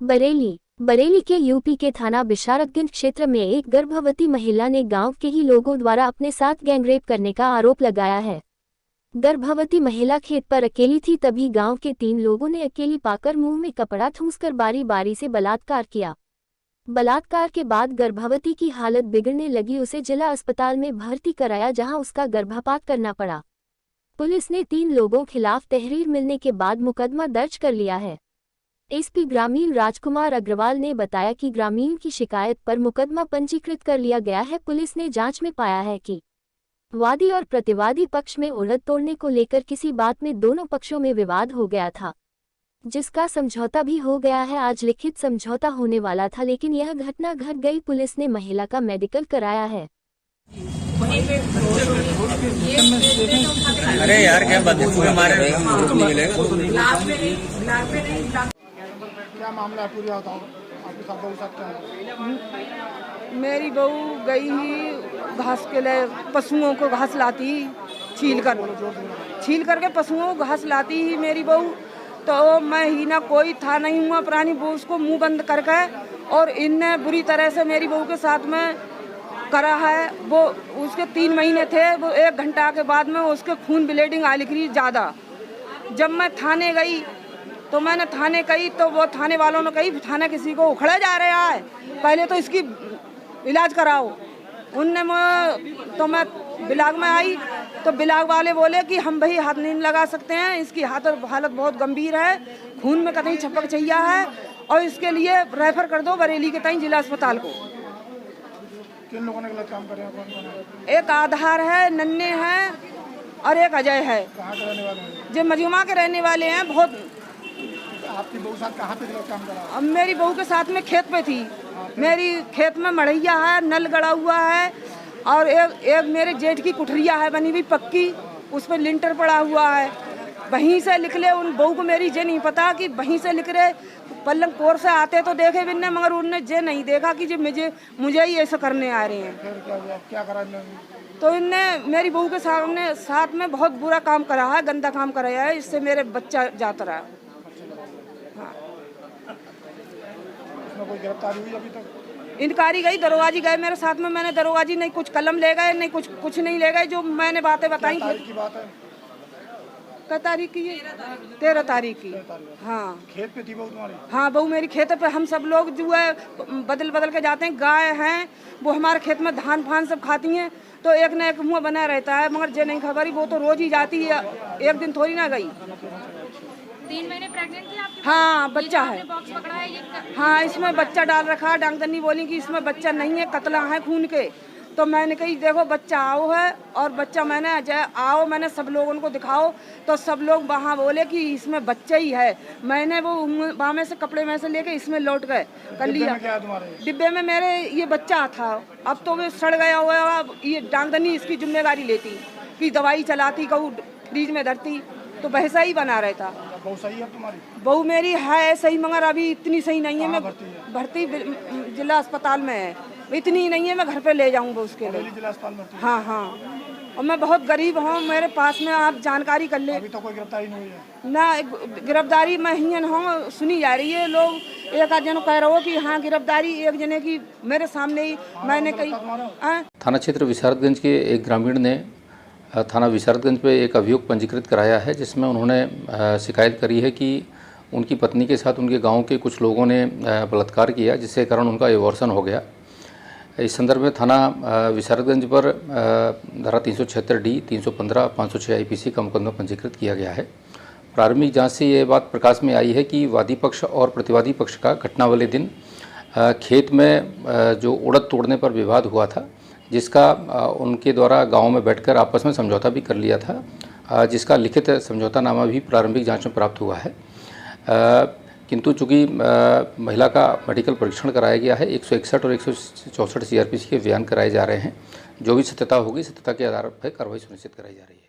बरेली के यूपी के थाना बिशारतगंज क्षेत्र में एक गर्भवती महिला ने गांव के ही लोगों द्वारा अपने साथ गैंगरेप करने का आरोप लगाया है। गर्भवती महिला खेत पर अकेली थी, तभी गांव के 3 लोगों ने अकेली पाकर मुंह में कपड़ा ठूंसकर बारी बारी से बलात्कार किया। बलात्कार के बाद गर्भवती की हालत बिगड़ने लगी, उसे जिला अस्पताल में भर्ती कराया जहां उसका गर्भपात करना पड़ा। पुलिस ने 3 लोगों खिलाफ तहरीर मिलने के बाद मुकदमा दर्ज कर लिया है। एसपी ग्रामीण राजकुमार अग्रवाल ने बताया कि ग्रामीण की शिकायत पर मुकदमा पंजीकृत कर लिया गया है। पुलिस ने जांच में पाया है कि वादी और प्रतिवादी पक्ष में उड़द तोड़ने को लेकर किसी बात में दोनों पक्षों में विवाद हो गया था, जिसका समझौता भी हो गया है। आज लिखित समझौता होने वाला था, लेकिन यह घटना घट गई। पुलिस ने महिला का मेडिकल कराया है। अरे यार क्या बात है, हमारे क्या मामला है, पूरी बताओ। आपके साथ बहू साथ क्या है? मेरी बहू गई ही घास के लिए, पशुओं को घास लाती छील करके पशुओं को घास लाती ही मेरी बहू। तो मैं ही ना कोई था नहीं हुआ प्राणी, वो उसको मुंह बंद करके और इनने बुरी तरह से मेरी बहू के साथ में करा है। वो उसके 3 महीने थे, वो 1 घंटा के बाद में उसके खून ब्लीडिंग आ निकली ज़्यादा। जब मैं थाने गई तो मैंने थाने कही तो वो थाने वालों ने कही थाने किसी को उखड़ा जा रहा है, पहले तो इसकी इलाज कराओ। उनने तो मैं बिलाग में आई तो बिलाग वाले बोले कि हम भाई हाथ नहीं लगा सकते हैं, इसकी हालत बहुत गंभीर है, खून में कतई छपक चाहिए है और इसके लिए रेफर कर दो बरेली के तई जिला अस्पताल को। किन लोगों ने गलत काम करे हैं, कौन-कौन है? एक आधार है, नन्हे हैं और एक अजय है। कहाँ के रहने वाले हैं? जो मजूमा के रहने वाले हैं। बहुत आपकी बहू साथ कहाँ पे गलत काम करा? अब मेरी बहू के साथ में खेत पे थी। मेरी खेत में मड़ैया है, नल गड़ा हुआ है और एक मेरे जेठ की कुठरिया है बनी हुई पक्की, उस पर लिंटर पड़ा हुआ है। वहीं से निकले उन बहू को मेरी जे नहीं पता कि वहीं से निकले पल्लंग पोर से आते तो देखे बिन्ने, मगर उनने जे नहीं देखा कि जो मुझे ही ऐसा करने आ रहे हैं। फिर क्या करा इन्होंने? तो इनने मेरी बहू के साथ में बहुत बुरा काम करा है, गंदा काम कराया है, इससे मेरे बच्चा जाता रहा। हाँ। इसमें कोई गिरफ्तारी हुई अभी तक? इंक्वायरी गई, दरोगाजी गए मेरे साथ में। मैंने दरोगाजी नहीं कुछ कलम ले गए, नहीं कुछ नहीं ले गए। जो मैंने बातें बताई। तारीख की बात है? क्या तारीख की है? 13 तारीख की। हाँ। खेत पे थी बहू तुम्हारी? हाँ, बहू मेरी खेत पे। हम सब लोग जो है बदल के जाते हैं। गाय हैं वो हमारे खेत में धान फान सब खाती हैं, तो एक न एक मुँह बना रहता है, मगर जे नहीं खबर वो तो रोज ही जाती है, एक दिन थोड़ी ना गई। 3 महीने प्रेग्नेंट थी आपकी? हाँ, बच्चा है। बॉक्स पकड़ा है ये? हाँ, इसमें बच्चा डाल रखा है। डॉक्टरनी बोली कि इसमें बच्चा नहीं है, कतला है खून के। तो मैंने कही देखो बच्चा आओ है, और बच्चा मैंने आओ, मैंने सब लोगों को दिखाओ, तो सब लोग वहाँ बोले कि इसमें बच्चा ही है। मैंने वो वहाँ में से कपड़े में से लेके इसमें लौट गए कर लिया। डिब्बे में मेरे ये बच्चा था। अब तो वो सड़ गया हुआ, ये डॉक्टरनी इसकी जिम्मेदारी लेती कि दवाई चलाती, कहूँ फ्रिज में धरती, तो वैसा ही बना रहता। बहू सही है तुम्हारी? बहू मेरी है सही, मगर अभी इतनी सही नहीं है। मैं भर्ती जिला अस्पताल में है, इतनी नहीं है मैं घर पे ले जाऊंगा उसके लिए। जिला अस्पताल में? हाँ हाँ, और मैं बहुत गरीब हूँ, मेरे पास में आप जानकारी कर ले। अभी तो कोई गिरफ्तारी नहीं हुई है ना? गिरफ्तारी में ही हूँ, सुनी जा रही है। लोग एक आध जन कह रहे हो कि हाँ गिरफ्तारी एक जने की मेरे सामने ही मैंने कही। थाना क्षेत्र विशारतगंज के एक ग्रामीण ने थाना विशारतगंज पे एक अभियोग पंजीकृत कराया है, जिसमें उन्होंने शिकायत करी है कि उनकी पत्नी के साथ उनके गांव के कुछ लोगों ने बलात्कार किया, जिसके कारण उनका एबॉर्शन हो गया। इस संदर्भ में थाना विशारतगंज पर धारा 376D, 315, 506 IPC का मुकदमा पंजीकृत किया गया है। प्रारंभिक जांच से ये बात प्रकाश में आई है कि वादी पक्ष और प्रतिवादी पक्ष का घटना वाले दिन खेत में जो उड़द तोड़ने पर विवाद हुआ था, जिसका उनके द्वारा गांव में बैठकर आपस में समझौता भी कर लिया था, जिसका लिखित समझौतानामा भी प्रारंभिक जांच में प्राप्त हुआ है। किंतु चूँकि महिला का मेडिकल परीक्षण कराया गया है, 161 और 164 CRPC के बयान कराए जा रहे हैं। जो भी सत्यता होगी, सत्यता के आधार पर कार्रवाई सुनिश्चित कराई जा रही है।